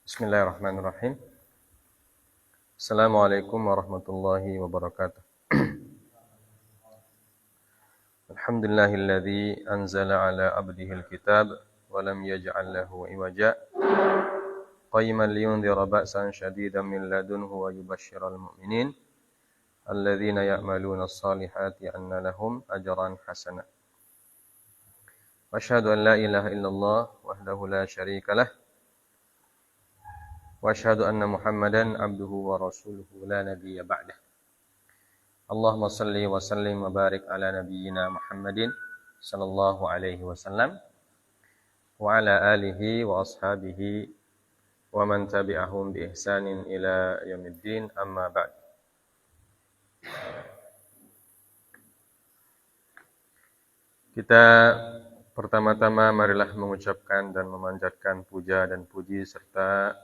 Bismillahirrahmanirrahim. Assalamualaikum warahmatullahi wabarakatuh. Alhamdulillahilladzi anzala ala abdihil kitab wa lam yaj'al lahu iwaja qayyiman liyundhira ba'san shadidan min ladunhu wa yubashshiral mu'minin alladzina ya'maluna as-salihati anna lahum ajran hasana. Wa asyhadu an la ilaha illallah wahdahu la syarika lah wa asyhadu anna Muhammadan abduhu wa rasuluhu la nabiyya ba'dah. Allahumma salli wa sallim wa barik ala nabiyyina Muhammadin sallallahu alaihi wasallam wa ala alihi wa ashabihi wa man tabi'ahum bi ihsanin ila yaumiddin, amma ba'd. Kita pertama-tama marilah mengucapkan dan memanjatkan puja dan puji serta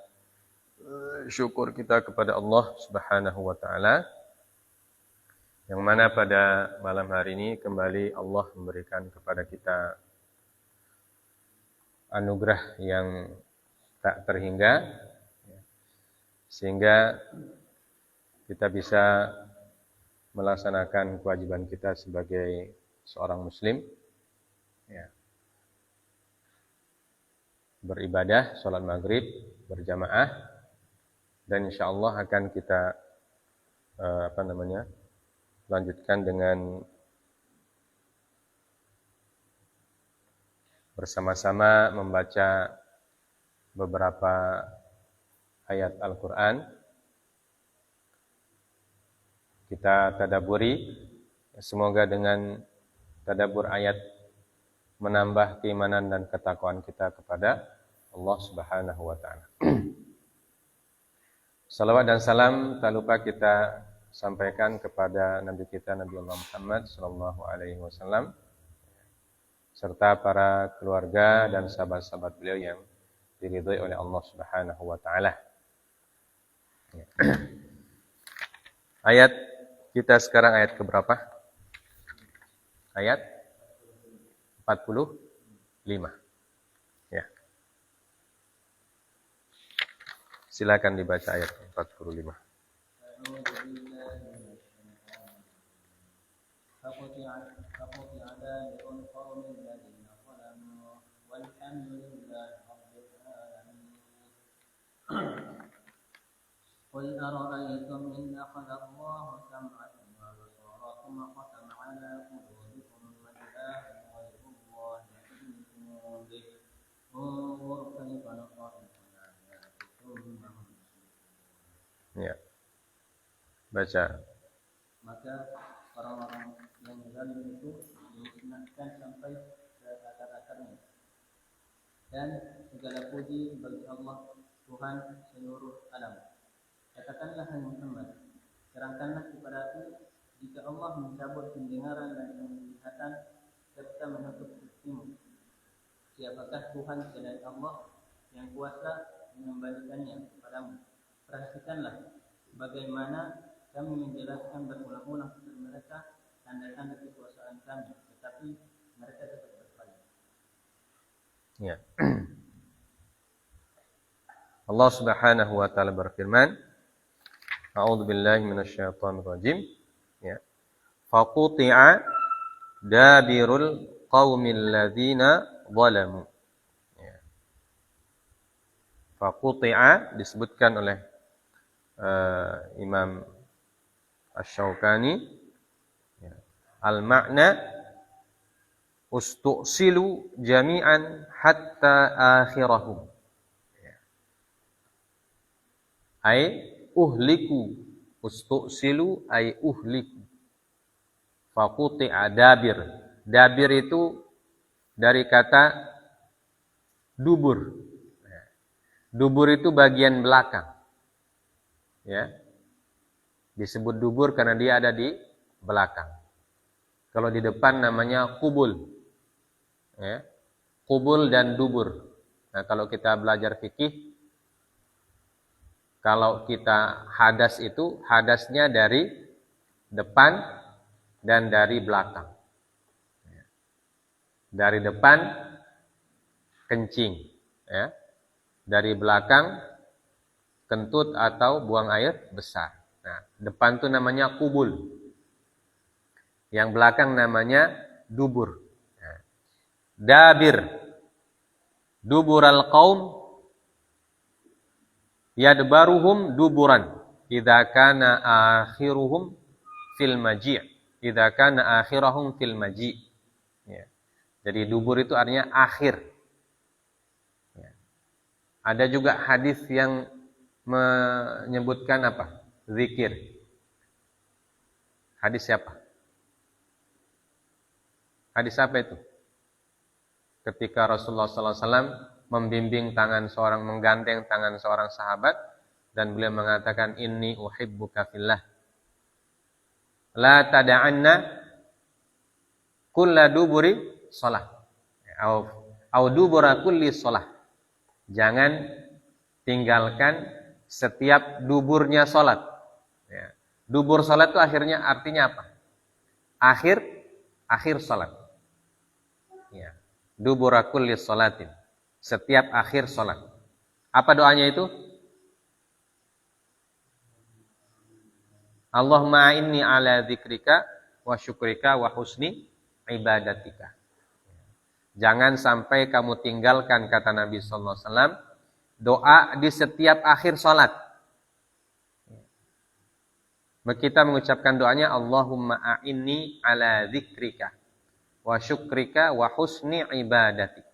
syukur kita kepada Allah Subhanahu wa taala, yang mana pada malam hari ini kembali Allah memberikan kepada kita anugerah yang tak terhingga, sehingga kita bisa melaksanakan kewajiban kita sebagai seorang muslim, beribadah, sholat maghrib berjamaah, dan insyaallah akan kita lanjutkan dengan bersama-sama membaca beberapa ayat Al-Quran. Kita tadabburi, semoga dengan tadabbur ayat menambah keimanan dan ketakwaan kita kepada Allah Subhanahu wa taala. Salawat dan salam tak lupa kita sampaikan kepada Nabi kita Nabi Allah Muhammad sallallahu alaihi wasallam serta para keluarga dan sahabat-sahabat beliau yang diridhai oleh Allah Subhanahu wa taala. Ayat kita sekarang ayat keberapa? Ayat 45. Ya. Silakan dibaca ayat 45. قل أرأيتم إن أخذ الله سمعكم وأبصاركم وختم على قلوبكم من إله غير الله يأتيكم به انظر كيف نصرف الآيات ثم هم يصدقون. Ya. Baca. Maka orang-orang yang zalim itu dimusnahkan sampai ke akar-akarnya. Dan segala puji bagi Allah, Tuhan seluruh alam. Katakanlah hai Muhammad, terangkanlah kepadaku jika Allah mencabut pendengaran dan penglihatan serta menutup kupingmu. Siapakah Tuhan selain Allah yang kuasa mengembalikannya kepadamu? Perhatikanlah bagaimana kami menjelaskan berulang-ulang kepada mereka tanda-tanda kekuasaan kami, tetapi mereka tetap berpaling. Ya. Allah Subhanahu wa taala berfirman, A'udzu billahi minasyaitonir rajim. Ya. Faquti'a dabirul qaumil ladzina zalamu. Ya. Faquti'a disebutkan oleh Imam Asy-Syaukani, ya. Al-ma'na ustu'silu jami'an hatta akhirahum. Ya. Ai uhliku, ustu'silu ay uhliku. Faquti'a dabir. Dabir itu dari kata dubur. Dubur itu bagian belakang. Ya. Disebut dubur karena dia ada di belakang. Kalau di depan namanya kubul. Ya. Kubul dan dubur. Nah, kalau kita belajar fikih, kalau kita hadas itu, hadasnya dari depan dan dari belakang. Dari depan kencing, ya. Dari belakang kentut atau buang air besar. Nah, depan itu namanya kubul. Yang belakang namanya dubur. Nah, dabir. Dubural qaum yadbaruhum duburan. Idza kana akhiruhum fil maji'. Idza kana akhirahum fil maji'. Ya. Jadi dubur itu artinya akhir. Ya. Ada juga hadis yang menyebutkan apa? Zikir. Hadis siapa? Hadis apa itu? Ketika Rasulullah SAW membimbing menggandeng tangan seorang sahabat dan beliau mengatakan inni uhibbuka fillah. La tada'anna kulla duburi shalah. Au dubura kulli shalah. Jangan tinggalkan setiap duburnya salat. Ya. Dubur salat itu artinya apa? Akhir salat. Ya. Dubura kulli shalatin. Setiap akhir salat. Apa doanya itu? Allahumma inni ala dzikrika wa syukrika wa husni ibadatika. Jangan sampai kamu tinggalkan, kata Nabi sallallahu alaihi wasallam, doa di setiap akhir salat. Kita mengucapkan doanya Allahumma a'inni ala dzikrika wa syukrika wa husni ibadatika.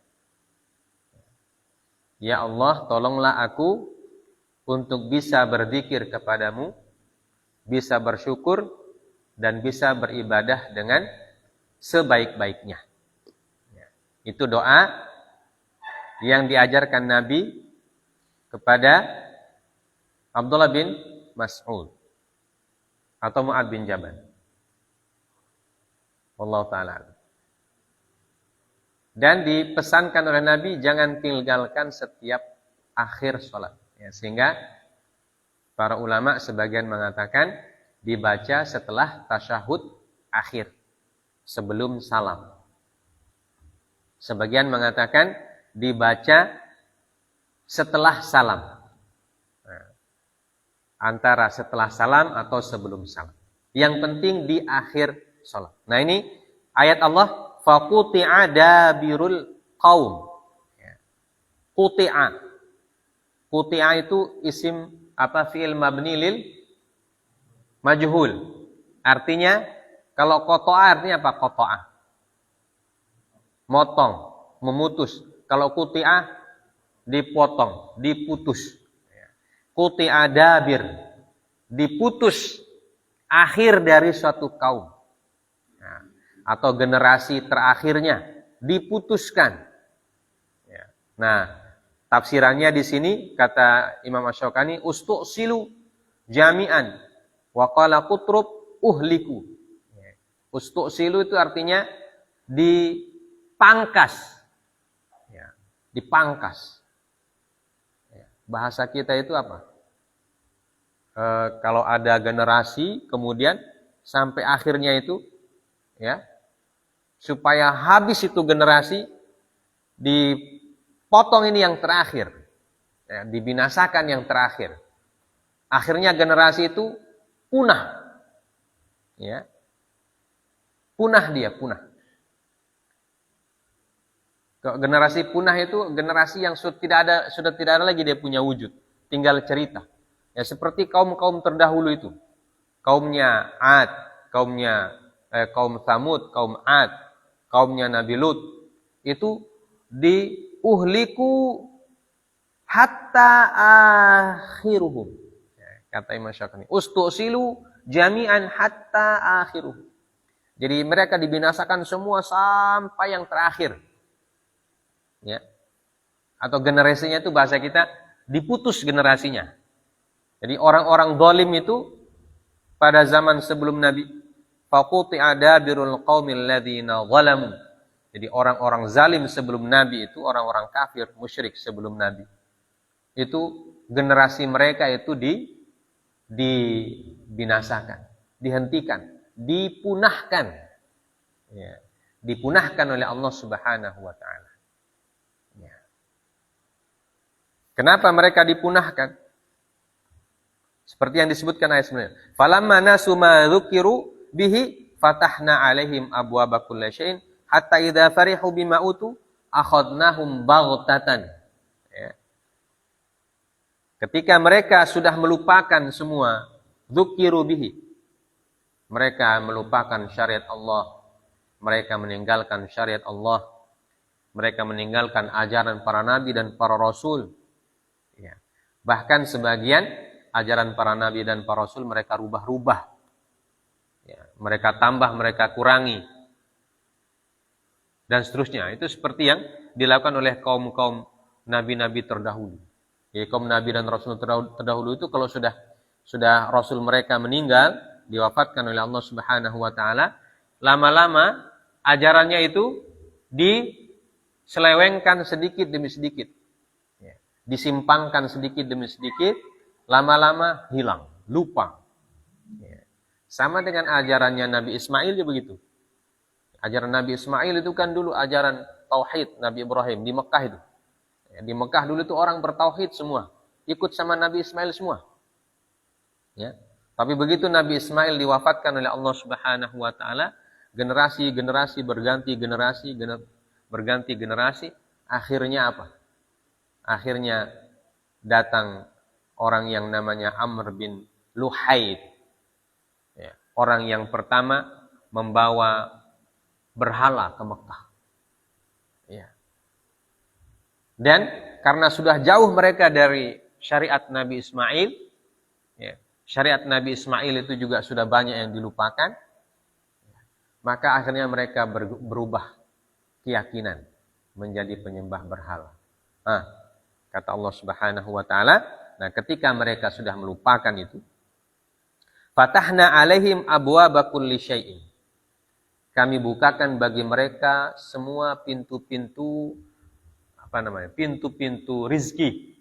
Ya Allah, tolonglah aku untuk bisa berzikir kepadamu, bisa bersyukur, dan bisa beribadah dengan sebaik-baiknya. Itu doa yang diajarkan Nabi kepada Abdullah bin Mas'ud atau Mu'ad bin Jabal. Wallahu ta'ala. Dan dipesankan oleh Nabi jangan tinggalkan setiap akhir sholat. Ya, sehingga para ulama sebagian mengatakan dibaca setelah tasyahud akhir, sebelum salam. Sebagian mengatakan dibaca setelah salam. Nah, antara setelah salam atau sebelum salam. Yang penting di akhir salat. Nah, ini ayat Allah, faquti'a dabirul qaum. Quti'a. Quti'a itu isim fi'il mabni lil majhul. Artinya kalau qata'a artinya apa? Qata'a. Motong, memutus. Kalau quti'a dipotong, diputus. Quti'a dabir, diputus akhir dari suatu kaum. Nah, atau generasi terakhirnya diputuskan. Nah, tafsirannya di sini kata Imam Asy-Syaukani ustusilu jami'an wa qala qutrub uhliku. Ustusilu itu artinya dipangkas. Ya, dipangkas. Ya, bahasa kita itu apa? Kalau ada generasi kemudian sampai akhirnya itu ya, supaya habis itu generasi dipotong ini yang terakhir. Ya, dibinasakan yang terakhir. Akhirnya generasi itu punah. Ya. Punah dia, punah. Generasi punah itu generasi yang sudah tidak ada lagi dia punya wujud, tinggal cerita. Ya seperti kaum-kaum terdahulu itu. Kaumnya Ad, kaum Tsamud, kaum Ad, kaumnya Nabi Lut itu diuhliku hatta akhiruhum. Ya, kata Imam Syaukani, ustusilu jami'an hatta akhiruhum. Jadi mereka dibinasakan semua sampai yang terakhir. Ya. Atau generasinya itu bahasa kita diputus generasinya. Jadi orang-orang zalim itu pada zaman sebelum Nabi, faquti'a dabirul qaumil ladzina zalamu. Jadi orang-orang zalim sebelum Nabi itu orang-orang kafir, musyrik sebelum Nabi. Itu generasi mereka itu dibinasakan, dihentikan, dipunahkan. Ya, dipunahkan oleh Allah Subhanahu wa taala. Ya. Kenapa mereka dipunahkan? Seperti yang disebutkan ayat sebelumnya. Falamma nasu ma dzukiru bihi fatahna alaihim abwaaba kulli syai'in hatta idza farihu bima utu akhadnahum baghtatan. Ya. Ketika mereka sudah melupakan semua dzukiru bihi, mereka melupakan syariat Allah, mereka meninggalkan syariat Allah, mereka meninggalkan ajaran para nabi dan para rasul. Ya. Bahkan sebagian ajaran para nabi dan para rasul mereka rubah-rubah. Ya, mereka tambah, mereka kurangi. Dan seterusnya. Itu seperti yang dilakukan oleh kaum-kaum nabi-nabi terdahulu. Ya, kaum nabi dan rasul terdahulu itu kalau sudah rasul mereka meninggal, diwafatkan oleh Allah Subhanahu wa taala, lama-lama ajarannya itu diselewengkan sedikit demi sedikit. Ya, disimpangkan sedikit demi sedikit. Lama-lama hilang, lupa. Ya. Sama dengan ajarannya Nabi Ismail juga begitu. Ajaran Nabi Ismail itu kan dulu ajaran tauhid Nabi Ibrahim di Mekah itu. Ya, di Mekah dulu itu orang bertauhid semua, ikut sama Nabi Ismail semua. Ya. Tapi begitu Nabi Ismail diwafatkan oleh Allah Subhanahu wa taala, generasi-generasi berganti generasi, akhirnya apa? Akhirnya datang orang yang namanya Amr bin Luhai. Ya, orang yang pertama membawa berhala ke Mekah. Ya. Dan karena sudah jauh mereka dari syariat Nabi Ismail, ya, syariat Nabi Ismail itu juga sudah banyak yang dilupakan, maka akhirnya mereka berubah keyakinan menjadi penyembah berhala. Nah, kata Allah Subhanahu wa taala, nah, ketika mereka sudah melupakan itu, fatahna alaihim abwaaba kulli syai'in. Kami bukakan bagi mereka semua pintu-pintu pintu-pintu rizki.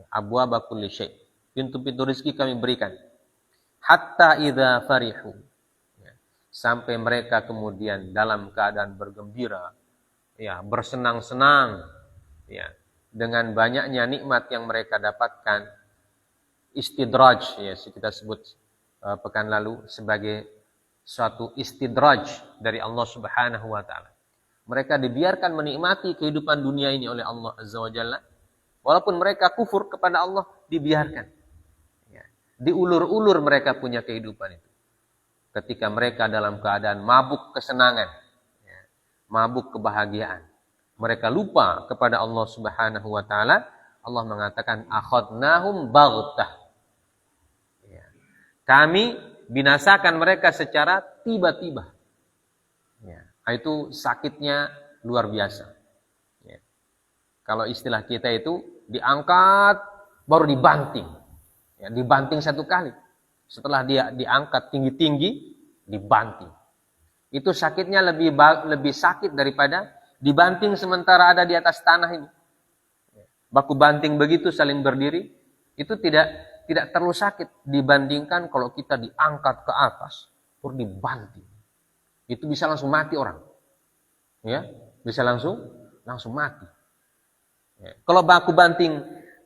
Abwaaba kulli syai'. Pintu-pintu rizki kami berikan. Hatta idza farihu. Sampai mereka kemudian dalam keadaan bergembira, ya, bersenang-senang, ya, dengan banyaknya nikmat yang mereka dapatkan, istidraj, ya, kita sebut pekan lalu sebagai suatu istidraj dari Allah Subhanahu wa taala. Mereka dibiarkan menikmati kehidupan dunia ini oleh Allah Azza wa Jalla. Walaupun mereka kufur kepada Allah, dibiarkan. Ya, diulur-ulur mereka punya kehidupan itu. Ketika mereka dalam keadaan mabuk kesenangan, ya, mabuk kebahagiaan, mereka lupa kepada Allah Subhanahu wa taala. Allah mengatakan akhadnahum baghtah. Ya. Kami binasakan mereka secara tiba-tiba. Ya. Itu sakitnya luar biasa. Ya. Kalau istilah kita itu diangkat baru dibanting. Ya, dibanting satu kali. Setelah dia diangkat tinggi-tinggi, dibanting. Itu sakitnya lebih sakit daripada dibanting sementara ada di atas tanah ini. Baku banting begitu saling berdiri, itu tidak terlalu sakit dibandingkan kalau kita diangkat ke atas, baru dibanting. Itu bisa langsung mati orang. Ya, bisa langsung mati. Ya. Kalau baku banting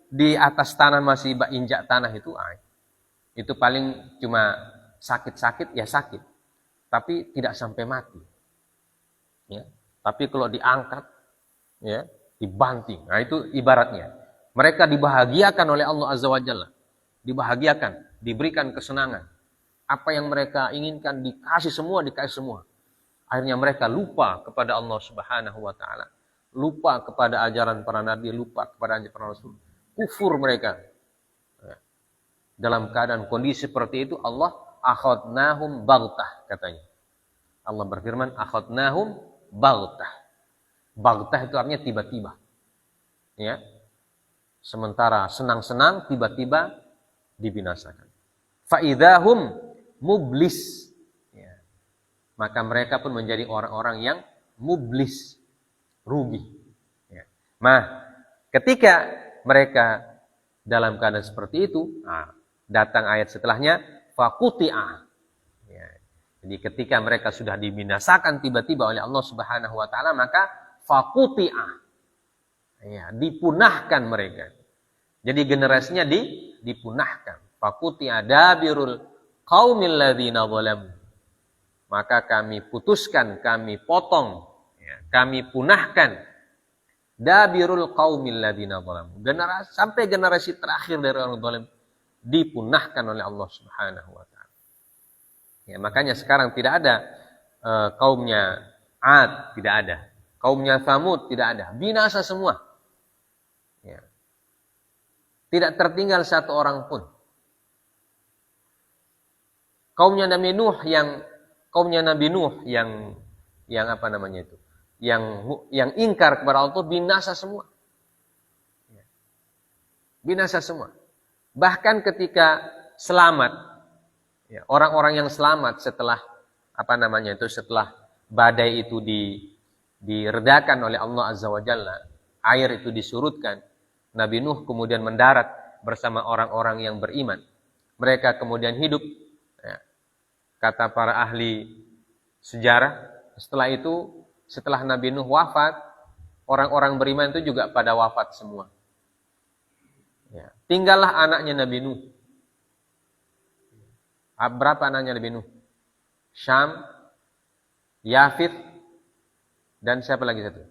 di atas tanah masih injak tanah itu paling cuma sakit-sakit, ya sakit. Tapi tidak sampai mati. Ya. Tapi kalau diangkat, ya, dibanting. Nah, itu ibaratnya. Mereka dibahagiakan oleh Allah Azza wa Jalla. Dibahagiakan, diberikan kesenangan. Apa yang mereka inginkan dikasih semua. Akhirnya mereka lupa kepada Allah Subhanahu wa taala. Lupa kepada ajaran para nabi, lupa kepada ajaran para rasul. Kufur mereka. Ya. Dalam keadaan kondisi seperti itu, Allah akhadnahum baghtah katanya. Allah berfirman akhadnahum baghtah. Baghtah itu artinya tiba-tiba. Ya. Sementara senang-senang tiba-tiba dibinasakan. Fa idzahum mublis. Ya. Maka mereka pun menjadi orang-orang yang mublis, rugi. Ya. Nah, ketika mereka dalam keadaan seperti itu, datang ayat setelahnya faquti'a. Ya. Jadi ketika mereka sudah dibinasakan tiba-tiba oleh Allah Subhanahu wa taala, maka faquti'a. Ya, dipunahkan mereka. Jadi generasinya dipunahkan. Faquti'a dabirul qaumil ladzina zalamu. Maka kami putuskan, kami potong, kami punahkan dabirul qaumil ladzina zalamu. Sampai generasi terakhir dari orang zalim dipunahkan oleh Allah Subhanahu wa taala. Ya, makanya sekarang tidak ada kaumnya Ad, tidak ada. Kaumnya Tsamud, tidak ada. Binasa semua. Ya. Tidak tertinggal satu orang pun. Kaumnya Nabi Nuh yang apa namanya itu? Yang ingkar kepada Allah binasa semua. Ya. Binasa semua. Bahkan ketika selamat, ya, orang-orang yang selamat setelah setelah badai itu diredakan oleh Allah Azza wa Jalla, air itu disurutkan, Nabi Nuh kemudian mendarat bersama orang-orang yang beriman. Mereka kemudian hidup, ya, kata para ahli sejarah, setelah Nabi Nuh wafat, orang-orang beriman itu juga pada wafat semua. Ya. Tinggallah anaknya Nabi Nuh. Berapa anaknya Nabi Nuh? Syam, Yafith, dan siapa lagi satu?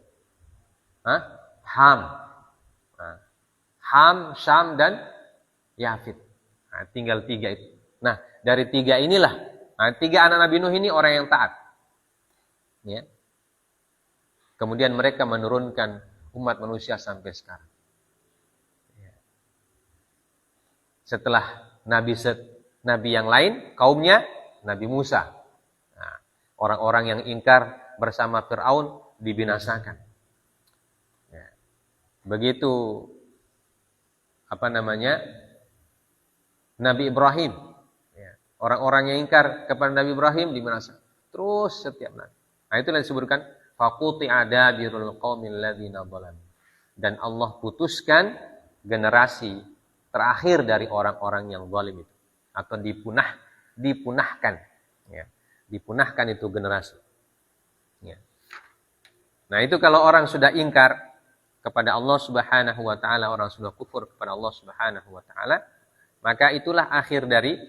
Ham. Ham, Syam, dan Yafith. Tinggal 3 itu. Nah, dari 3 inilah, 3 anak Nabi Nuh ini orang yang taat. Ya. Kemudian mereka menurunkan umat manusia sampai sekarang. Ya. Setelah Nabi yang lain, kaumnya Nabi Musa. Nah, orang-orang yang ingkar bersama Fir'aun dibinasakan. Ya. Begitu Nabi Ibrahim. Ya. Orang-orang yang ingkar kepada Nabi Ibrahim dibinasakan. Terus setiap nabi. Nah, itulah disebutkan faquti'a dabirul qaumil ladzina zalamu. Dan Allah putuskan generasi terakhir dari orang-orang yang zalim itu, atau dipunahkan, ya. Dipunahkan itu generasi. Ya. Nah, itu kalau orang sudah ingkar kepada Allah Subhanahu wa taala, orang sudah kufur kepada Allah Subhanahu wa taala, maka itulah akhir dari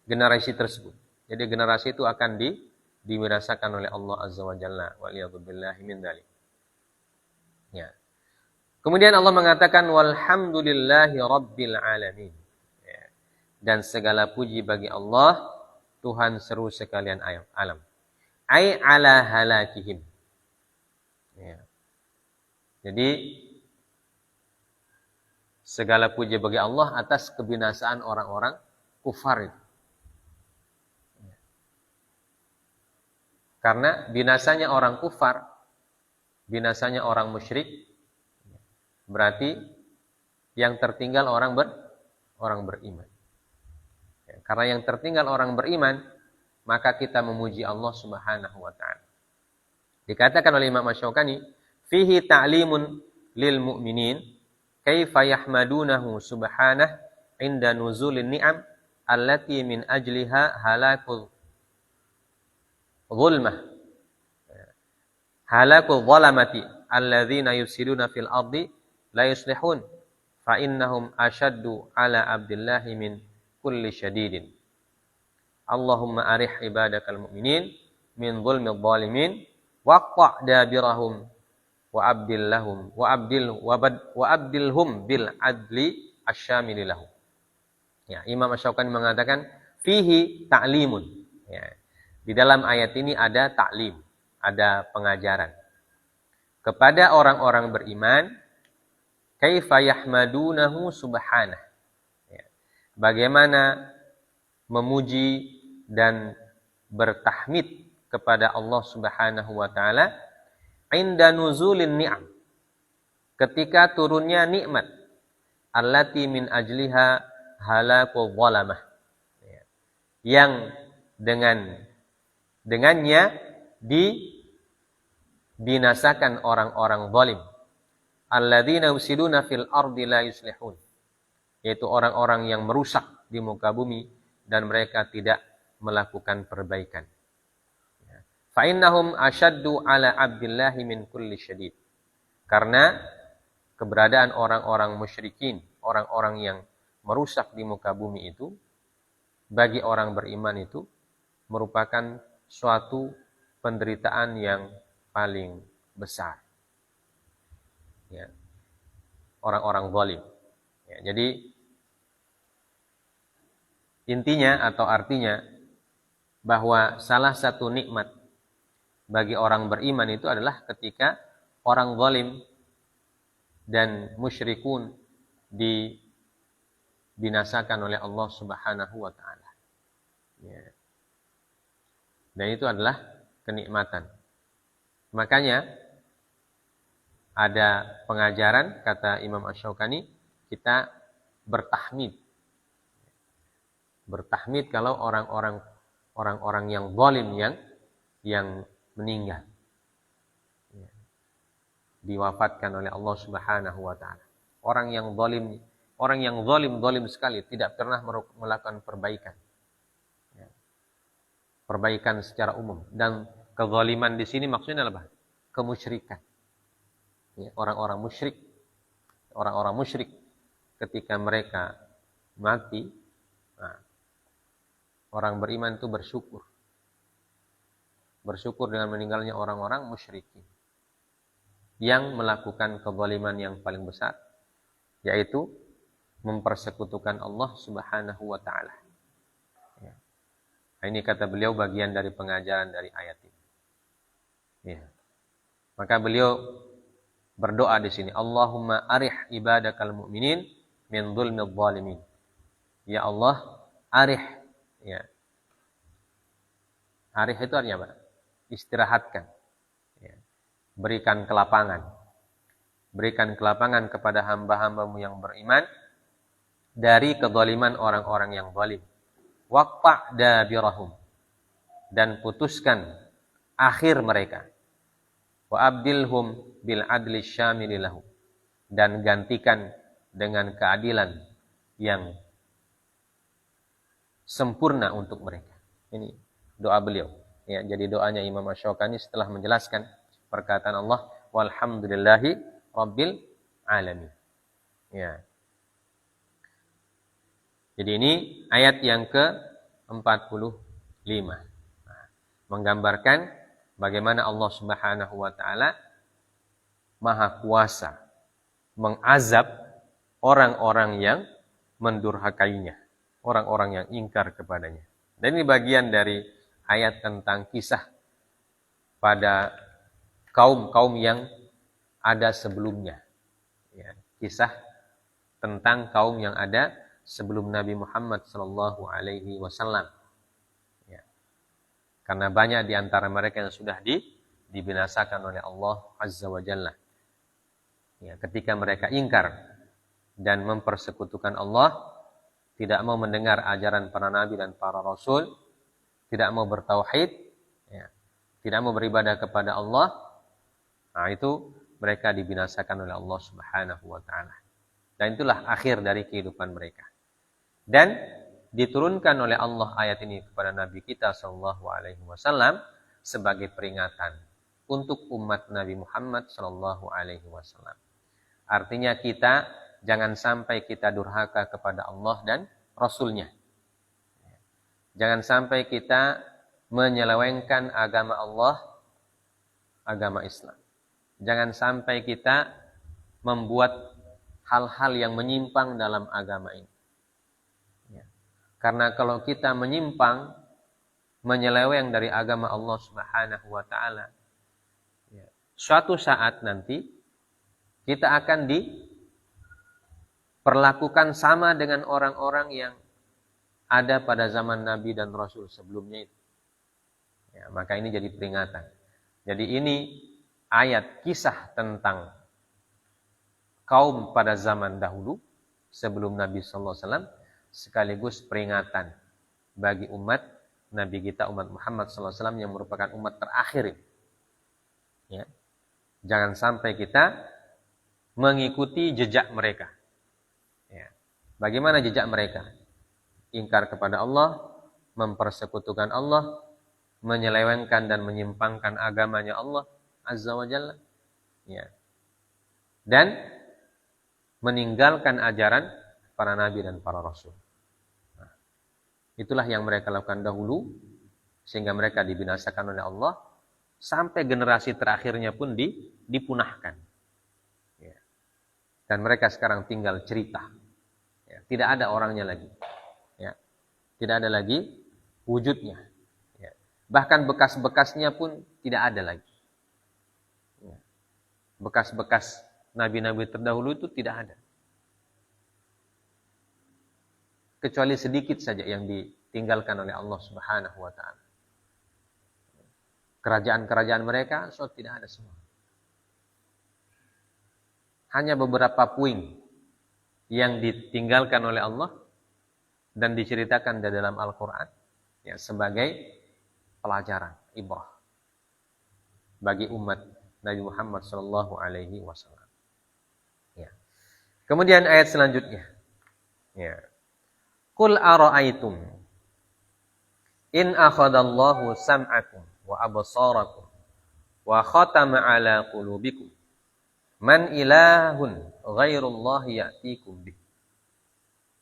generasi tersebut. Jadi generasi itu akan dibinasakan oleh Allah Azza wa Jalla, waliyadzubillahi min dzalik. Ya. Kemudian Allah mengatakan walhamdulillahi rabbil alamin. Ya. Dan segala puji bagi Allah, Tuhan seru sekalian alam. Ai ala halakihim. Ya. Jadi segala puji bagi Allah atas kebinasaan orang-orang kufar itu. Karena binasanya orang kufar, binasanya orang musyrik, berarti yang tertinggal orang beriman. Karena yang tertinggal orang beriman, maka kita memuji Allah Subhanahu wa ta'ala. Dikatakan oleh Imam Asy-Syaukani, fihi ta'limun lil mu'minin kaifa yahmadunahu subhanahu inda nuzulin ni'am allati min ajliha halakul zulmah halakul zalamati alladzina yufsiduna fil ardi la yuslihun fa innahum ashaddu ala abdillahi min kulli syadidin. Allahumma arih ibadakal mu'minin min zulmil zalimin waqta' dabirahum wa abdilhum bil adli asyamili lahum. Ya, Imam Asy-Syaukani mengatakan fihi ta'limun. Ya. Di dalam ayat ini ada ta'lim, ada pengajaran kepada orang-orang beriman kaifa yahmadunahu subhanah. Ya. Bagaimana memuji dan bertahmid kepada Allah Subhanahu wa taala inda nuzulin ni'am, ketika turunnya nikmat, allati min ajliha halakul zalamah, ya. Yang dengannya dibinasakan orang-orang zalim, alladzina yusiduna fil ardi la yuslihun, yaitu orang-orang yang merusak di muka bumi dan mereka tidak melakukan perbaikan. Fa innahum ashaddu ala abdillahi min kulli syadid. Karena keberadaan orang-orang musyrikin, orang-orang yang merusak di muka bumi itu bagi orang beriman itu merupakan suatu penderitaan yang paling besar. Ya. Orang-orang zalim. Ya, jadi intinya atau artinya bahwa salah satu nikmat bagi orang beriman itu adalah ketika orang zalim dan musyrikun dibinasakan oleh Allah Subhanahu wa taala. Ya. Dan itu adalah kenikmatan. Makanya ada pengajaran kata Imam Asy-Syaukani, kita bertahmid. Bertahmid kalau orang-orang yang zalim yang meninggal. Ya. Diwafatkan oleh Allah Subhanahu wa taala. Orang yang zalim sekali, tidak pernah melakukan perbaikan. Ya. Perbaikan secara umum, dan kezaliman di sini maksudnya apa? Kemusyrikan. Ya, orang-orang musyrik ketika mereka mati, nah, orang beriman itu bersyukur dengan meninggalnya orang-orang musyrikin yang melakukan kezaliman yang paling besar, yaitu mempersekutukan Allah Subhanahu wa taala. Ya. Ini kata beliau bagian dari pengajaran dari ayat ini. Ya. Maka beliau berdoa di sini, Allahumma arih ibadakal mu'minin min dzulmidz zalimin. Ya Allah, arih. Ya. Arih itu artinya apa? Istirahatkan. Ya. Berikan kelapangan. Berikan kelapangan kepada hamba-hambamu yang beriman dari kezaliman orang-orang yang zalim. Waqta' dabirahum. Dan putuskan akhir mereka. Wa abdilhum bil adli syamili lahum. Dan gantikan dengan keadilan yang sempurna untuk mereka. Ini doa beliau. Ya, jadi doanya Imam Asy-Syaukani setelah menjelaskan perkataan Allah, walhamdulillahi rabbil alamin. Ya. Jadi ini ayat yang ke-45. Nah, menggambarkan bagaimana Allah Subhanahu wa taala Maha Kuasa mengazab orang-orang yang mendurhakainya, orang-orang yang ingkar kepadanya. Dan ini bagian dari ayat tentang kisah pada kaum-kaum yang ada sebelumnya. Ya, kisah tentang kaum yang ada sebelum Nabi Muhammad sallallahu alaihi wasallam. Ya. Karena banyak di antara mereka yang sudah dibinasakan oleh Allah Azza wa Jalla. Ya, ketika mereka ingkar dan mempersekutukan Allah, tidak mau mendengar ajaran para nabi dan para rasul, tidak mau bertauhid, ya, tidak mau beribadah kepada Allah, nah itu mereka dibinasakan oleh Allah Subhanahu wa taala. Dan itulah akhir dari kehidupan mereka. Dan diturunkan oleh Allah ayat ini kepada Nabi kita sallallahu alaihi wasallam sebagai peringatan untuk umat Nabi Muhammad sallallahu alaihi wasallam. Artinya kita jangan sampai kita durhaka kepada Allah dan Rasul-Nya. Jangan sampai kita menyelewengkan agama Allah, agama Islam. Jangan sampai kita membuat hal-hal yang menyimpang dalam agama ini. Ya. Karena kalau kita menyimpang, menyeleweng dari agama Allah Subhanahu wa taala, ya, suatu saat nanti kita akan diperlakukan sama dengan orang-orang yang ada pada zaman Nabi dan Rasul sebelumnya itu. Ya, maka ini jadi peringatan. Jadi ini ayat kisah tentang kaum pada zaman dahulu sebelum Nabi sallallahu alaihi wasallam sekaligus peringatan bagi umat Nabi kita, umat Muhammad sallallahu alaihi wasallam yang merupakan umat terakhir. Ya. Jangan sampai kita mengikuti jejak mereka. Ya. Bagaimana jejak mereka? Ingkar kepada Allah, mempersekutukan Allah, menyelewengkan dan menyimpangkan agamanya Allah Azza wa Jalla. Ya. Dan meninggalkan ajaran para nabi dan para rasul. Nah, Itulah yang mereka lakukan dahulu, sehingga mereka dibinasakan oleh Allah, sampai generasi terakhirnya pun dipunahkan. Ya. Dan mereka sekarang tinggal cerita. Ya. Tidak ada orangnya lagi. Ya. Tidak ada lagi wujudnya. Ya. Bahkan bekas-bekasnya pun tidak ada lagi. Ya. Bekas-bekas nabi-nabi terdahulu itu tidak ada. Kecuali sedikit saja yang ditinggalkan oleh Allah Subhanahu wa taala. Kerajaan-kerajaan mereka tidak ada semua. Hanya beberapa puing yang ditinggalkan oleh Allah dan diceritakan di dalam Al-Qur'an ya, sebagai pelajaran, ibrah bagi umat Nabi Muhammad sallallahu alaihi wasallam. Ya. Kemudian ayat selanjutnya. Ya. Qul ara'aytum in akhadallahu sam'akum wa absarakum wa khatama ala qulubikum man ilahun ghairullahi ya'tikum bih.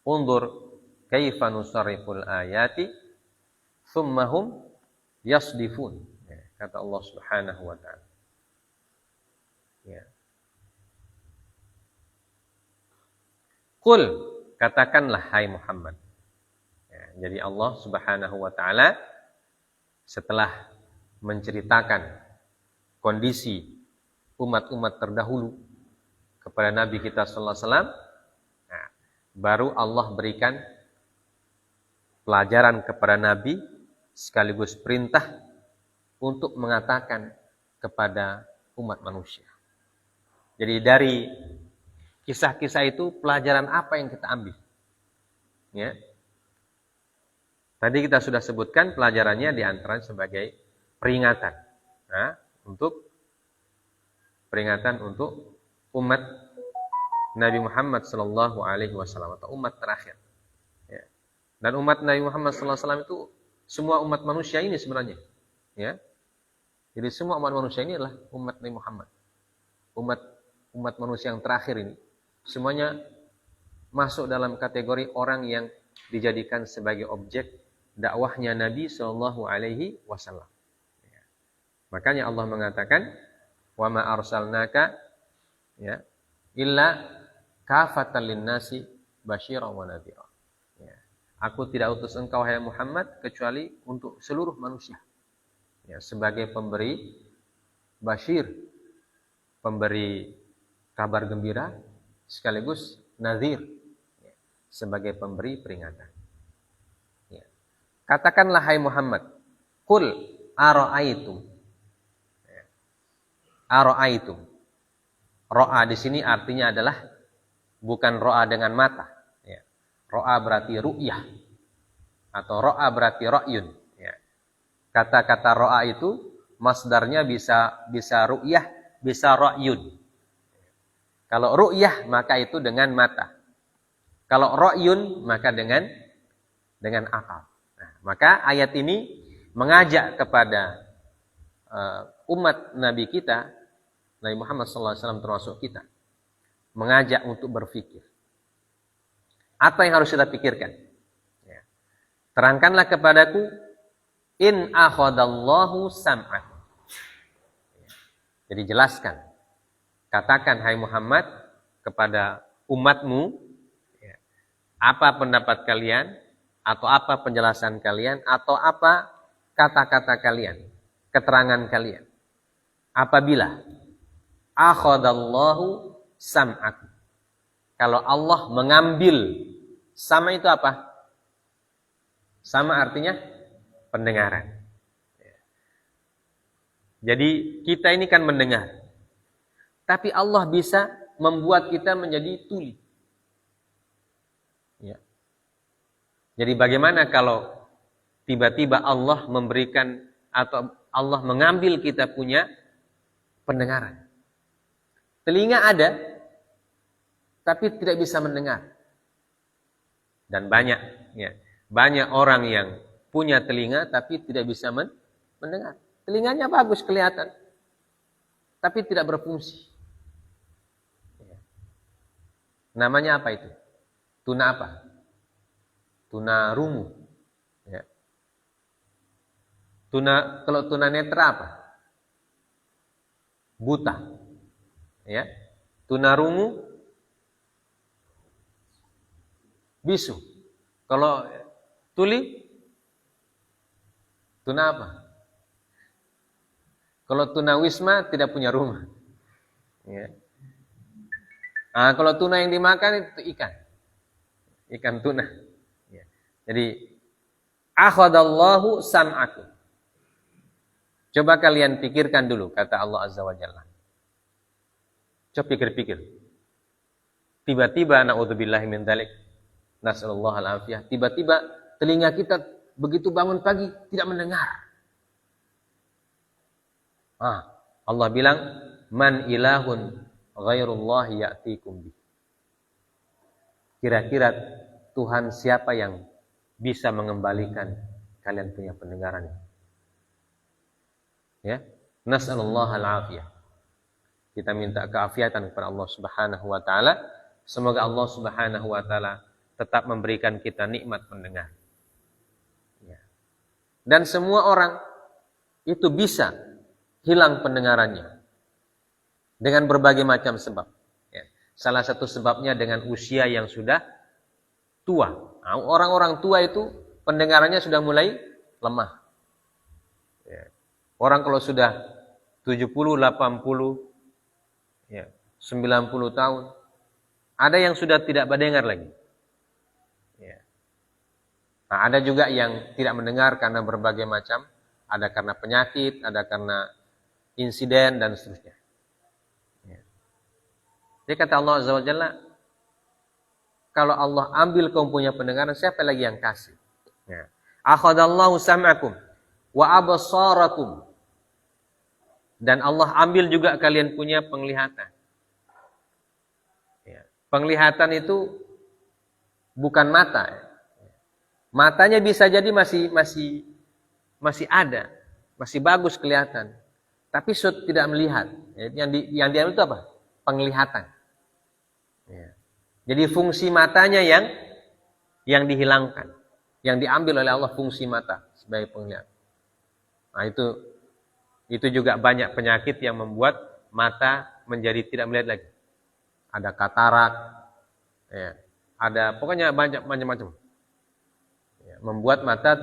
Undur kaifa nusarriful ayati thumma hum yasdifun. Ya, kata Allah Subhanahu wa taala. Ya. Qul, katakanlah hai Muhammad. Ya, jadi Allah Subhanahu wa taala setelah menceritakan kondisi umat-umat terdahulu kepada Nabi kita sallallahu alaihi wasallam, nah, baru Allah berikan pelajaran kepada Nabi sekaligus perintah untuk mengatakan kepada umat manusia. Jadi dari kisah-kisah itu pelajaran apa yang kita ambil? Ya. Tadi kita sudah sebutkan pelajarannya diantara sebagai peringatan, nah, peringatan untuk umat Nabi Muhammad sallallahu alaihi wasallam atau umat terakhir. Ya. Dan umat Nabi Muhammad sallallahu alaihi wasallam itu semua umat manusia ini sebenarnya. Ya. Jadi semua umat manusia ini adalah umat Nabi Muhammad. Umat manusia yang terakhir ini semuanya masuk dalam kategori orang yang dijadikan sebagai objek dakwahnya Nabi sallallahu alaihi wasallam. Ya. Makanya Allah mengatakan, "Wa ma arsalnaka ya illa kafatan linnasi basyiran wa nadhira." Ya. Aku tidak utus engkau hai Muhammad kecuali untuk seluruh manusia. Ya, sebagai pemberi basyir, pemberi kabar gembira, sekaligus nadhir, ya, sebagai pemberi peringatan. Ya. Katakanlah hai Muhammad, qul ara'aitum. Ya. Ara'aitum. Ro'a di sini artinya adalah bukan ro'a dengan mata. Ya. Ro'a berarti ru'yah atau ro'a berarti ra'yun. Ya. Kata-kata ro'a itu masdarnya bisa ru'yah, bisa ra'yun. Kalau ru'yah maka itu dengan mata. Kalau ra'yun maka dengan akal. Nah, maka ayat ini mengajak kepada umat Nabi kita, Nabi Muhammad SAW termasuk kita, mengajak untuk berpikir. Apa yang harus kita pikirkan? Ya. Terangkanlah kepadaku, in akhadallahu sam'ak. Ya. Jadi jelaskan. Katakan hai Muhammad kepada umatmu, ya, apa pendapat kalian, atau apa penjelasan kalian, atau apa kata-kata kalian, keterangan kalian. Apabila akhadallahu sam'akum. Kalau Allah mengambil, sama itu apa? Sama artinya pendengaran. Jadi kita ini kan mendengar. Tapi Allah bisa membuat kita menjadi tuli. Ya. Jadi bagaimana kalau tiba-tiba Allah memberikan atau Allah mengambil kita punya pendengaran. Telinga ada, tapi tidak bisa mendengar. Dan banyak orang yang punya telinga tapi tidak bisa mendengar. Telinganya bagus kelihatan, tapi tidak berfungsi. Namanya apa itu? Tuna apa? Tuna rungu. Kalau tunanetra apa? Buta. Ya. Tunarungu bisu. Kalau tuli tuna apa? Kalau tunawisma tidak punya rumah. Ya. Nah, kalau tuna yang dimakan itu ikan. Ikan tuna. Ya. Jadi akhadallahu sam'akum. Coba kalian pikirkan dulu kata Allah Azza wa Jalla. Coba pikir-pikir. Tiba-tiba naudzubillahi min dzalik. Nasallallahu al-afiyah. Tiba-tiba telinga kita begitu bangun pagi tidak mendengar. Allah bilang, "Man ilahun ghairullahi ya'tikum bi." Kira-kira Tuhan siapa yang bisa mengembalikan kalian punya pendengaran? Ya, nasallallahu al-afiyah. Kita minta keafiatan kepada Allah Subhanahu wa taala. Semoga Allah Subhanahu wa taala tetap memberikan kita nikmat pendengar. Ya. Dan semua orang itu bisa hilang pendengarannya dengan berbagai macam sebab. Ya. Salah satu sebabnya dengan usia yang sudah tua. Nah, orang-orang tua itu pendengarannya sudah mulai lemah. Ya. Orang kalau sudah 70, 80, ya, 90 tahun, ada yang sudah tidak mendengar lagi. Ya. Nah, ada juga yang tidak mendengar karena berbagai macam, ada karena penyakit, ada karena insiden dan seterusnya. Ya. Jadi kata Allah Azza wa Jalla, kalau Allah ambil kaum punya pendengaran, siapa lagi yang kasih? Ya. Akhadallahu sam'akum wa absarakum. Dan Allah ambil juga kalian punya penglihatan. Ya. Penglihatan itu bukan mata. Matanya bisa jadi masih ada, masih bagus kelihatan, tapi tidak melihat. Yang diambil itu apa? Penglihatan. Ya. Jadi fungsi matanya yang dihilangkan, yang diambil oleh Allah fungsi mata sebagai penglihatan. Nah itu juga banyak penyakit yang membuat mata menjadi tidak melihat lagi. Ada katarak, ya, ada pokoknya banyak macam-macam. Ya, membuat mata,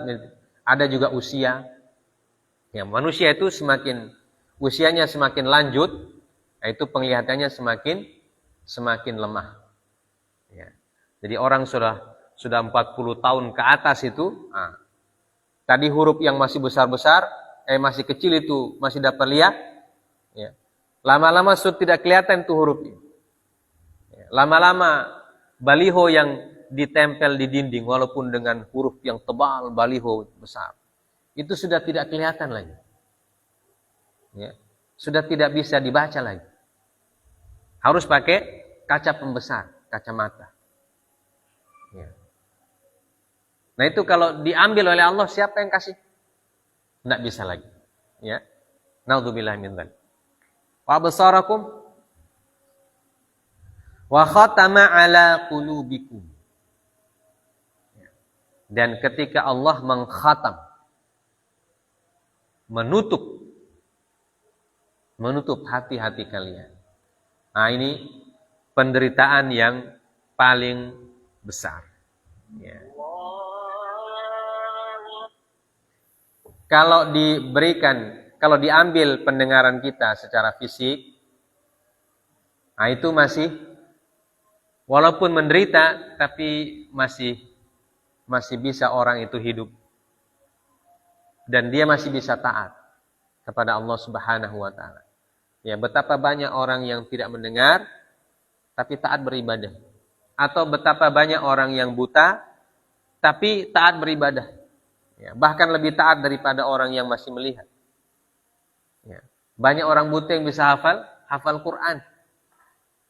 ada juga usia. Ya, manusia itu usianya semakin lanjut, itu penglihatannya semakin lemah. Ya. Jadi orang sudah 40 tahun ke atas itu, tadi huruf yang masih besar-besar, masih kecil itu masih dapat lihat, ya. Lama-lama sudah tidak kelihatan itu hurufnya. Ya. Lama-lama baliho yang ditempel di dinding walaupun dengan huruf yang tebal, baliho besar, itu sudah tidak kelihatan lagi. Ya. Sudah tidak bisa dibaca lagi. Harus pakai kaca pembesar, kacamata. Ya. Nah itu kalau diambil oleh Allah, siapa yang kasih? Tidak bisa lagi. Ya. Naudzubillahi min dzalik. Wa absarakum wa khatama ala qulubikum. Dan ketika Allah mengkhatam, menutup hati-hati kalian. Nah ini penderitaan yang paling besar. Ya. Kalau diambil pendengaran kita secara fisik, nah itu walaupun menderita, tapi masih bisa orang itu hidup. Dan dia masih bisa taat kepada Allah Subhanahu wa taala. Ya, betapa banyak orang yang tidak mendengar tapi taat beribadah. Atau betapa banyak orang yang buta tapi taat beribadah. Ya, bahkan lebih taat daripada orang yang masih melihat. Ya. Banyak orang buta yang bisa hafal Quran.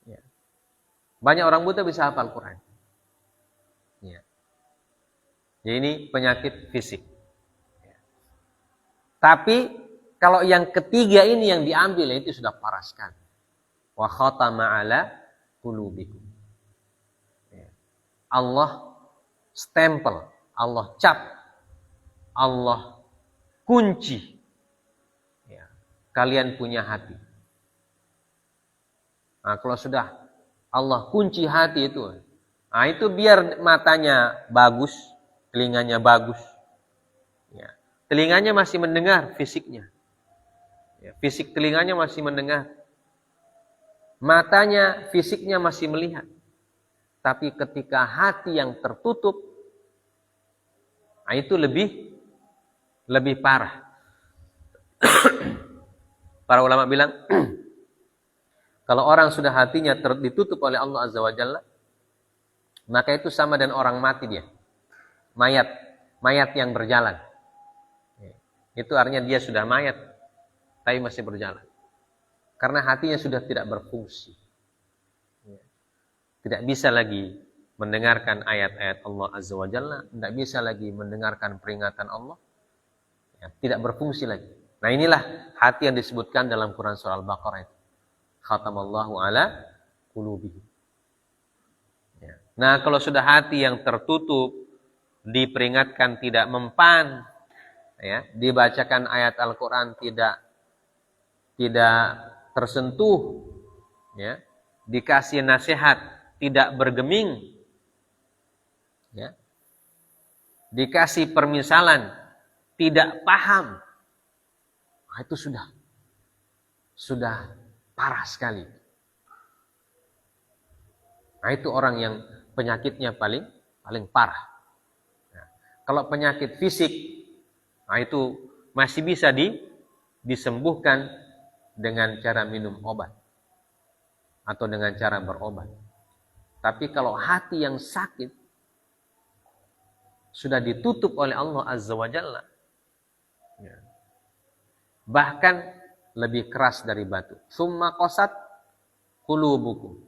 Ya. Banyak orang buta bisa hafal Quran. Ya. Jadi ini penyakit fisik. Ya. Tapi kalau yang ketiga ini yang diambil, itu sudah parah sekali. Wa khatama ala qulubikum. Ya. Allah stempel, Allah cap, Allah kunci. Ya, kalian punya hati. Nah, kalau sudah Allah kunci hati itu, nah itu biar matanya bagus, telinganya bagus. Ya, telinganya masih mendengar fisiknya. Ya, fisik telinganya masih mendengar. Matanya, fisiknya masih melihat. Tapi ketika hati yang tertutup, nah itu lebih parah. Para ulama bilang, kalau orang sudah hatinya ditutup oleh Allah Azza wa Jalla, maka itu sama dengan orang mati dia. Mayat yang berjalan. Itu artinya dia sudah mayat, tapi masih berjalan. Karena hatinya sudah tidak berfungsi. Tidak bisa lagi mendengarkan ayat-ayat Allah Azza wa Jalla, tidak bisa lagi mendengarkan peringatan Allah. Ya, tidak berfungsi lagi. Nah inilah hati yang disebutkan dalam Quran surah Al-Baqarah itu. Khatamallahu ala qulubihim. Ya. Nah kalau sudah hati yang tertutup, diperingatkan tidak mempan, ya, dibacakan ayat Al-Quran tidak tersentuh, ya, dikasih nasihat tidak bergeming, ya, dikasih permisalan tidak paham, nah, itu sudah parah sekali. Nah itu orang yang penyakitnya paling parah. Nah, kalau penyakit fisik, nah itu masih bisa disembuhkan dengan cara minum obat atau dengan cara berobat. Tapi kalau hati yang sakit sudah ditutup oleh Allah Azza wa Jalla, ya, bahkan lebih keras dari batu. Summa qasat qulubukum.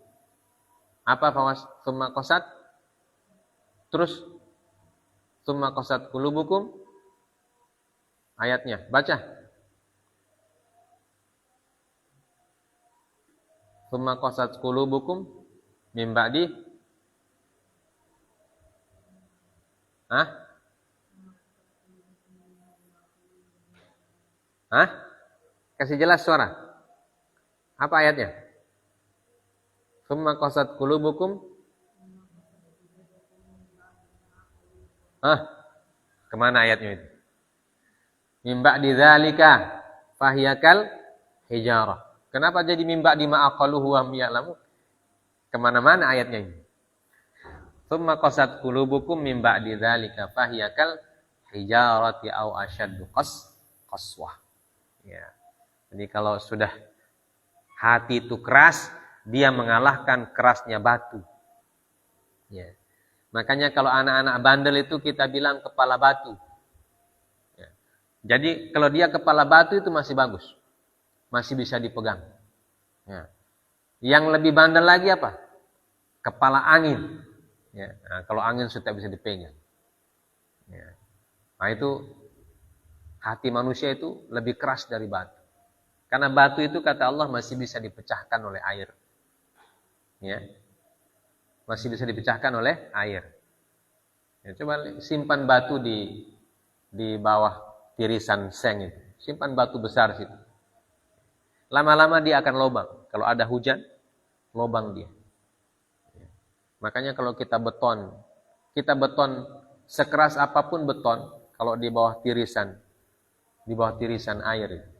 Apa summa qasat? Terus summa qasat qulubukum. Ayatnya, baca. Summa qasat qulubukum min ba'di. Kasih jelas suara. Apa ayatnya? Summa qasat qulubukum. Kemana ayatnya itu? Min ba'di dzalika fahiyakal hijarah. Kenapa jadi min ba'di ma aqaluhu wa hum ya'lamun? Kemana-mana ayatnya ini. Tsumma qasat qulubukum min ba'di dzalika fahiyakal hijarati aw ashaddu qaswah. Ya. Jadi kalau sudah hati itu keras, dia mengalahkan kerasnya batu. Ya. Makanya kalau anak-anak bandel itu kita bilang kepala batu. Ya. Jadi kalau dia kepala batu itu masih bagus. Masih bisa dipegang. Ya. Yang lebih bandel lagi apa? Kepala angin. Ya. Nah, kalau angin sudah bisa dipegang. Ya. Nah itu hati manusia itu lebih keras dari batu. Karena batu itu kata Allah masih bisa dipecahkan oleh air. Ya. Masih bisa dipecahkan oleh air. Ya, coba simpan batu di bawah tirisan seng itu. Simpan batu besar situ. Lama-lama dia akan lobang. Kalau ada hujan, lobang dia. Ya. Makanya kalau kita beton sekeras apapun beton, kalau di bawah tirisan air itu,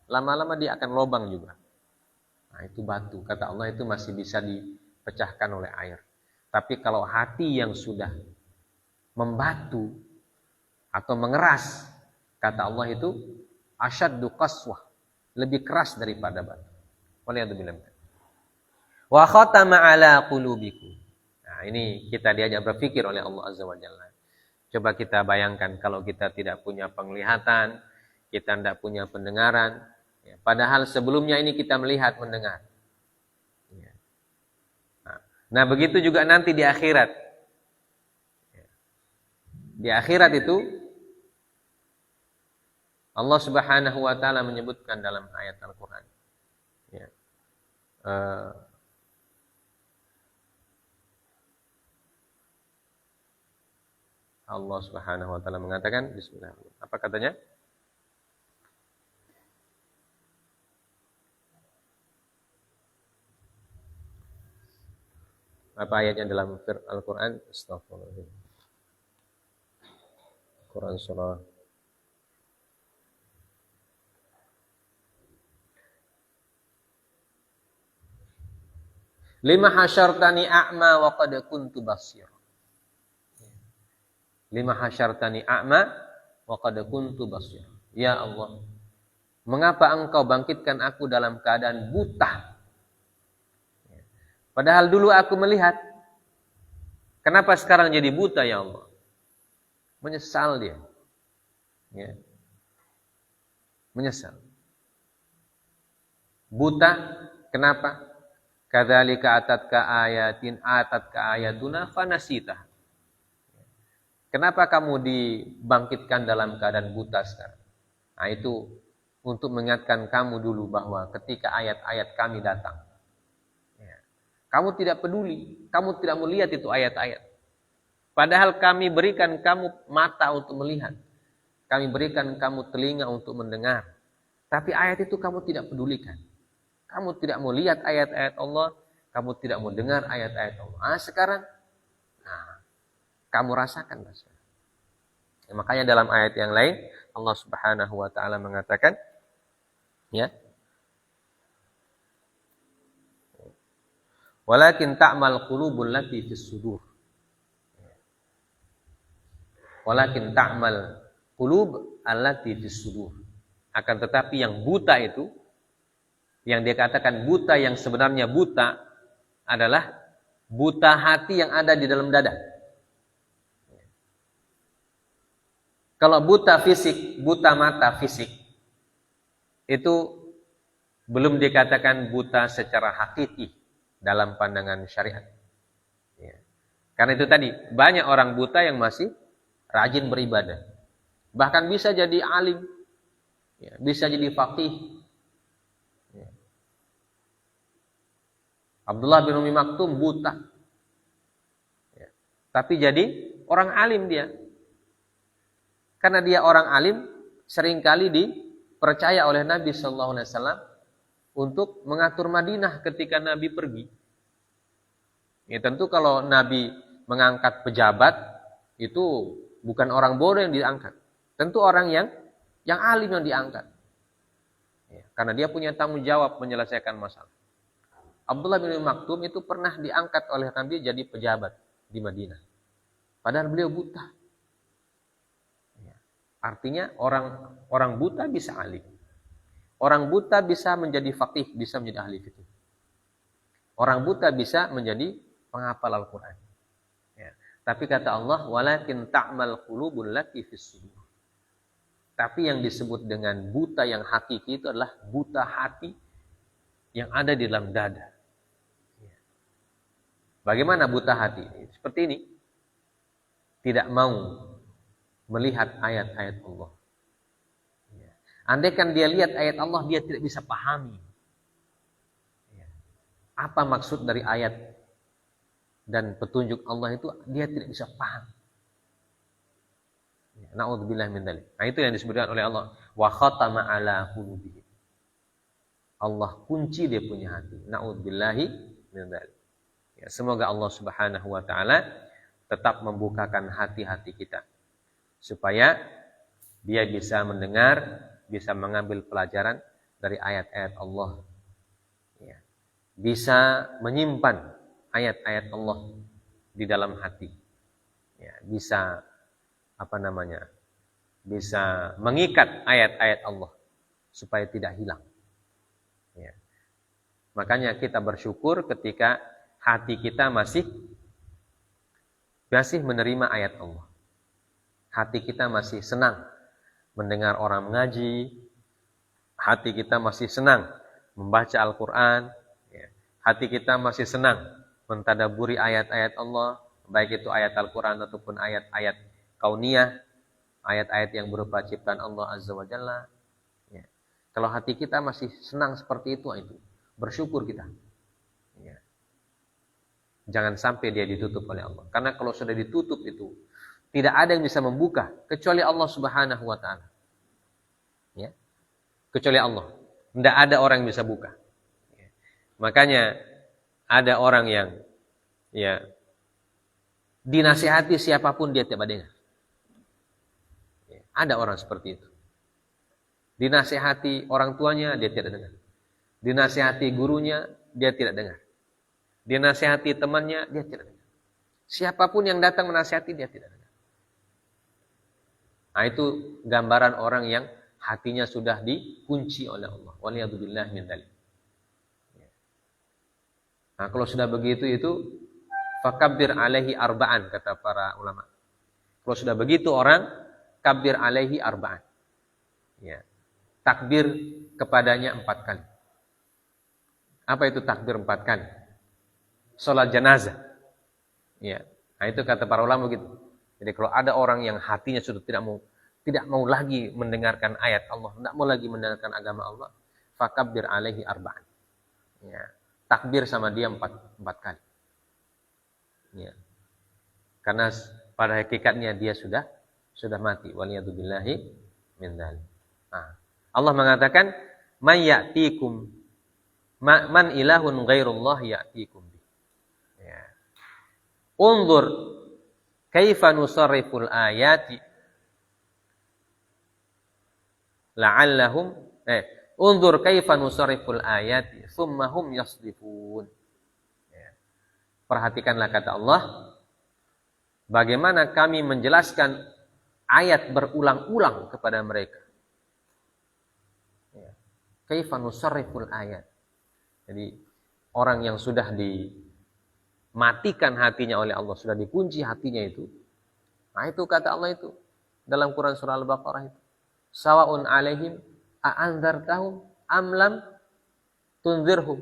lama-lama dia akan lobang juga. Nah itu batu, kata Allah itu masih bisa dipecahkan oleh air. Tapi kalau hati yang sudah membatu atau mengeras, kata Allah itu asyaddu qaswah, lebih keras daripada batu. Waliyadzubillah. Wa khatama ala qulubikum. Nah ini kita diajak berpikir oleh Allah Azza wa Jalla. Coba kita bayangkan kalau kita tidak punya penglihatan, kita tidak punya pendengaran, ya, padahal sebelumnya ini kita melihat, mendengar. Ya. Nah, begitu juga nanti di akhirat. Ya. Di akhirat itu Allah Subhanahu wa taala menyebutkan dalam ayat Al-Qur'an. Ya. Allah Subhanahu wa taala mengatakan, bismillah. Apa katanya? Apa ayatnya dalam Al-Quran? Astagfirullahaladzim. Quran surah Lima hasyartani a'ma wa qad kuntu basir. Lima hasyartani a'ma wa qad kuntu basir. Ya Allah, mengapa engkau bangkitkan aku dalam keadaan buta? Padahal dulu aku melihat. Kenapa sekarang jadi buta ya Allah? Menyesal dia. Ya. Menyesal. Buta, kenapa? Kadzalika atatka ayatuna fanasita. Kenapa kamu dibangkitkan dalam keadaan buta sekarang? Nah, itu untuk mengingatkan kamu dulu bahwa ketika ayat-ayat kami datang, ya, kamu tidak peduli, kamu tidak melihat itu ayat-ayat. Padahal kami berikan kamu mata untuk melihat, kami berikan kamu telinga untuk mendengar. Tapi ayat itu kamu tidak pedulikan. Kamu tidak mau lihat ayat-ayat Allah, kamu tidak mau dengar ayat-ayat Allah. Sekarang, kamu rasakan. Makanya dalam ayat yang lain, Allah Subhanahu wa Ta'ala mengatakan, ya, walakin ta'mal qulubul lati fis sudur. Walakin ta'mal qulub allati fis sudur. Akan tetapi yang buta itu, yang dia katakan buta yang sebenarnya buta adalah buta hati yang ada di dalam dada. Kalau buta fisik, buta mata fisik, itu belum dikatakan buta secara hakiki dalam pandangan syariat. Ya. Karena itu tadi, banyak orang buta yang masih rajin beribadah. Bahkan bisa jadi alim, ya, bisa jadi faqih. Abdullah bin Umi Maktum buta. Ya. Tapi jadi orang alim dia. Karena dia orang alim, seringkali dipercaya oleh Nabi SAW untuk mengatur Madinah ketika Nabi pergi. Ya, tentu kalau Nabi mengangkat pejabat, itu bukan orang bodoh yang diangkat. Tentu orang yang alim yang diangkat. Ya, karena dia punya tanggung jawab menyelesaikan masalah. Abdullah bin Maktum itu pernah diangkat oleh Nabi jadi pejabat di Madinah. Padahal beliau buta. Ya. Artinya orang buta bisa alim. Orang buta bisa menjadi faqih, bisa menjadi ahli fikih. Orang buta bisa menjadi penghafal Al-Quran. Ya. Tapi kata Allah, walakin ta'mal qulubul lati fis sudur. Tapi yang disebut dengan buta yang hakiki itu adalah buta hati yang ada di dalam dada. Bagaimana buta hati? Seperti ini. Tidak mau melihat ayat-ayat Allah. Andaikan dia lihat ayat Allah, dia tidak bisa pahami. Apa maksud dari ayat dan petunjuk Allah itu, dia tidak bisa paham. Na'udzubillah min dzalik. Nah, itu yang disebutkan oleh Allah. Wa khatama ala qulubihim. Allah kunci dia punya hati. Na'udzubillahi min dzalik. Ya, semoga Allah Subhanahu wa Ta'ala tetap membukakan hati-hati kita supaya dia bisa mendengar, bisa mengambil pelajaran dari ayat-ayat Allah, ya. Bisa menyimpan ayat-ayat Allah di dalam hati, ya. Bisa bisa mengikat ayat-ayat Allah supaya tidak hilang, ya. Makanya kita bersyukur ketika hati kita masih menerima ayat Allah. Hati kita masih senang mendengar orang mengaji. Hati kita masih senang membaca Al-Quran. Hati kita masih senang mentadaburi ayat-ayat Allah. Baik itu ayat Al-Quran ataupun ayat-ayat kauniyah. Ayat-ayat yang berupa ciptaan Allah Azza wa Jalla. Kalau hati kita masih senang seperti itu bersyukur kita. Jangan sampai dia ditutup oleh Allah. Karena kalau sudah ditutup itu, tidak ada yang bisa membuka kecuali Allah Subhanahu wa Ta'ala. Ya. Kecuali Allah. Tidak ada orang yang bisa buka. Ya. Makanya ada orang yang Ya. Dinasihati siapapun dia tidak dengar. Ya. Ada orang seperti itu. Dinasihati orang tuanya dia tidak dengar. Dinasihati gurunya dia tidak dengar. Dinasihati temannya dia tidak dengar. Siapapun yang datang menasihati dia tidak dengar. Nah, itu gambaran orang yang hatinya sudah dikunci oleh Allah. Waliyadzubillah min dzalik. Nah, kalau sudah begitu itu fakabbir alaihi arba'an kata para ulama. Kalau sudah begitu orang kabbir alaihi arba'an. Ya. Takbir kepadanya 4 kali. Apa itu takbir 4 kali? Salat jenazah. Ya. Nah, itu kata para ulama begitu. Jadi kalau ada orang yang hatinya sudah tidak mau lagi mendengarkan ayat Allah, tidak mau lagi mendengarkan agama Allah, fakabbir alaihi arba'an. Ya. Takbir sama dia 4 kali. Ya. Karena pada hakikatnya dia sudah mati. Waliyadzubillahi min dzalik. Nah, Allah mengatakan, "Man ya'tikum man ilahun ghairullah ya'tikum bi." Ya. Unzur kaifa nusarriful ayati la'allahum unzur kaifa nusarriful ayati tsumma hum yasdifun. Ya. Perhatikanlah kata Allah, bagaimana kami menjelaskan ayat berulang-ulang kepada mereka. Ya. Kaifa nusarriful ayat. Jadi orang yang sudah dimatikan hatinya oleh Allah, sudah dikunci hatinya itu. Nah, itu kata Allah itu dalam Quran surah Al-Baqarah itu. Sawa'un 'alaihim a'andzartahum am lam tunzirhum.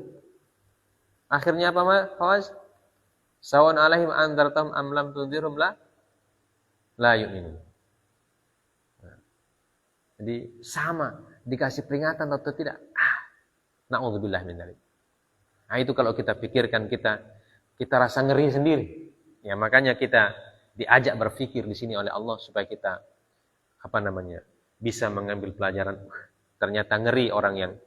Akhirnya apa, Fawaz? Sawa'un 'alaihim a'andzartahum am lam tunzirhum la yu'minun. Nah, jadi sama, dikasih peringatan atau tidak. Na'udzubillah min dzalik. Nah, itu kalau kita pikirkan kita rasa ngeri sendiri. Ya, makanya kita diajak berpikir di sini oleh Allah supaya kita bisa mengambil pelajaran. Ternyata ngeri orang yang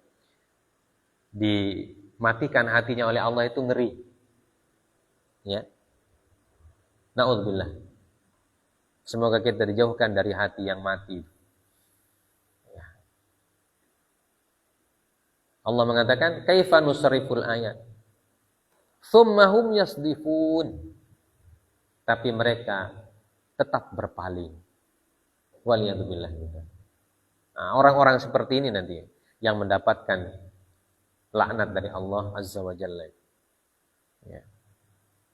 dimatikan hatinya oleh Allah itu ngeri. Ya. Na'udzubillah. Semoga kita dijauhkan dari hati yang mati. Ya. Allah mengatakan, "Kaifa nusarriful ayat? Tsumma hum yasdifun." Tapi mereka tetap berpaling. Waliyadzubillah. Nah, orang-orang seperti ini nanti yang mendapatkan laknat dari Allah Azza wa Jalla. Ya.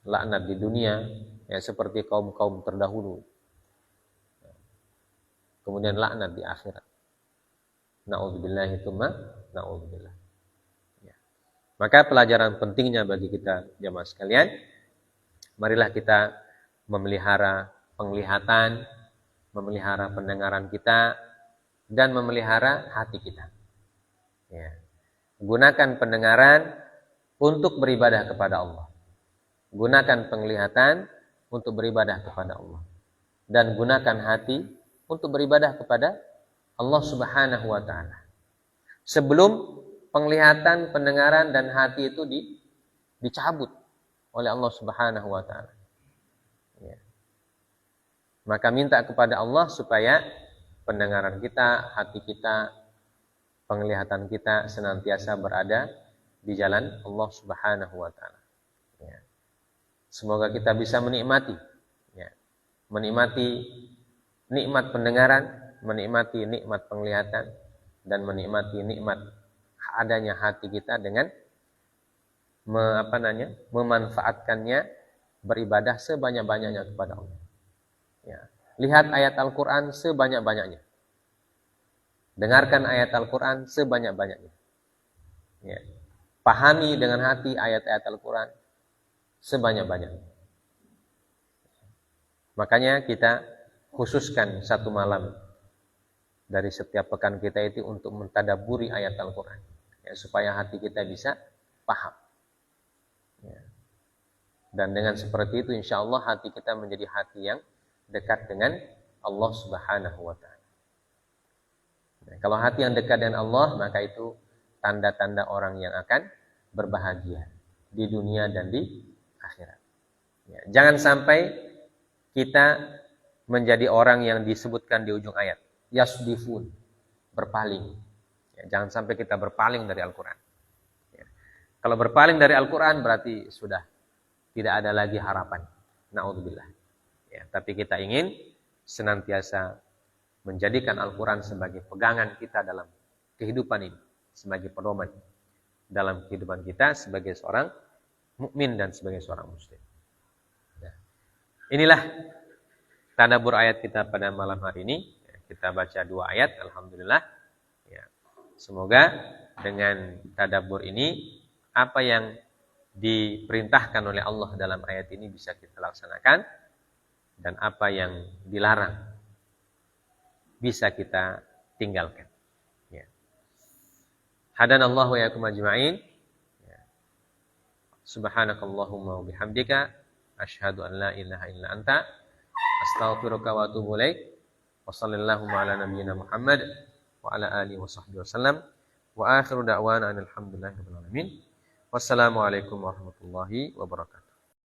Laknat di dunia ya seperti kaum-kaum terdahulu. Kemudian laknat di akhirat. Na'udzubillahi tsumma na'udzubillah. Ya. Maka pelajaran pentingnya bagi kita jamaah sekalian, marilah kita memelihara penglihatan, memelihara pendengaran kita, dan memelihara hati kita. Ya. Gunakan pendengaran untuk beribadah kepada Allah. Gunakan penglihatan untuk beribadah kepada Allah. Dan gunakan hati untuk beribadah kepada Allah Subhanahu wa ta'ala. Sebelum penglihatan, pendengaran, dan hati itu dicabut oleh Allah Subhanahu wa ta'ala. Ya. Maka minta kepada Allah supaya pendengaran kita, hati kita, penglihatan kita senantiasa berada di jalan Allah Subhanahu wa ta'ala. Ya. Semoga kita bisa menikmati nikmat pendengaran, menikmati nikmat penglihatan, dan menikmati nikmat adanya hati kita dengan memanfaatkannya beribadah sebanyak-banyaknya kepada Allah. Ya. Lihat ayat Al-Quran sebanyak-banyaknya. Dengarkan ayat Al-Quran sebanyak-banyaknya. Ya. Pahami dengan hati ayat-ayat Al-Quran sebanyak-banyaknya. Makanya kita khususkan 1 malam dari setiap pekan kita itu untuk mentadaburi ayat Al-Quran. Ya, supaya hati kita bisa paham. Ya. Dan dengan seperti itu insya Allah hati kita menjadi hati yang dekat dengan Allah Subhanahu wa ta'ala. Nah, kalau hati yang dekat dengan Allah, maka itu tanda-tanda orang yang akan berbahagia di dunia dan di akhirat. Jangan sampai kita menjadi orang yang disebutkan di ujung ayat, yasdifun, berpaling. Ya, jangan sampai kita berpaling dari Al-Quran. Ya. Kalau berpaling dari Al-Quran berarti sudah tidak ada lagi harapan. Na'udzubillah. Ya, tapi kita ingin senantiasa menjadikan Al-Quran sebagai pegangan kita dalam kehidupan ini, sebagai pedoman dalam kehidupan kita sebagai seorang mukmin dan sebagai seorang muslim. Ya. Inilah tadabbur ayat kita pada malam hari ini. Kita baca 2 ayat, alhamdulillah. Ya. Semoga dengan tadabbur ini apa yang diperintahkan oleh Allah dalam ayat ini bisa kita laksanakan, dan apa yang dilarang bisa kita tinggalkan. Ya. Hadanallahu wa iyyakum ajma'in. Ya. Subhanakallahumma wa bihamdika asyhadu an la ilaha illa anta astaghfiruka wa atubu ilaik. Wa sallallahu ala nabiyyina Muhammad wa ala alihi wa sahbihi wasallam. Wa akhiru da'wana alhamdulillahi rabbil alamin. Wassalamualaikum warahmatullahi wabarakatuh.